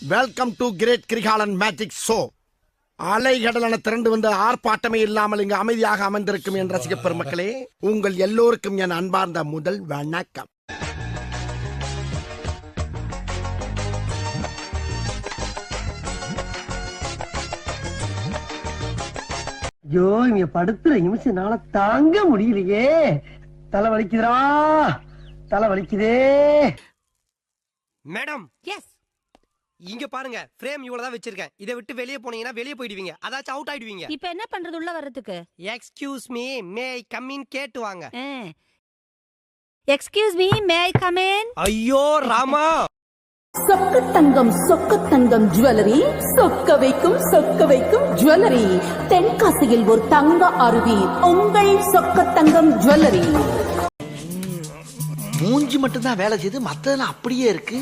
Welcome to great Kirikalan magic show. அலைகடலான திரண்டு வந்து ஆர்ப்பாட்டமே இல்லாமல் இங்கு அமைதியாக அமர்ந்திருக்கும் என் ரசிக பெருமக்களே, உங்கள் எல்லோருக்கும் என் அன்பார்ந்த முதல் வணக்கம். ஐயோ, இங்க படுத்துற நிமிஷம்னால தாங்க முடியலையே. தலை வலிக்குதுடா, தலை வலிக்குதே. மேடம், எஸ், இங்க பாருங்க, ஃப்ரேம் இவ்வளவுதான் வச்சிருக்கேன். இதை விட்டு வெளியே போனீங்கன்னா வெளியே போயிடுவீங்க, அதாச்சும் அவுட் ஆயிடுவீங்க. இப்ப என்ன பண்றது உள்ள வர்றதுக்கு? Excuse me, May I come in கேட்டு வாங்க. Excuse me, May I come in? ஐயோ ராமா, சொக்க தங்கம் ஜுவல்லரி, சொக்க வைக்கும் ஜுவல்லரி. தென்காசியில் ஒரு தங்க அருவி, உங்கள் சொக்க தங்கம் ஜுவல்லரி. மூஞ்சி மட்டும்தான் வேலை செய்து, மத்ததெல்லாம் அப்படியே இருக்கு.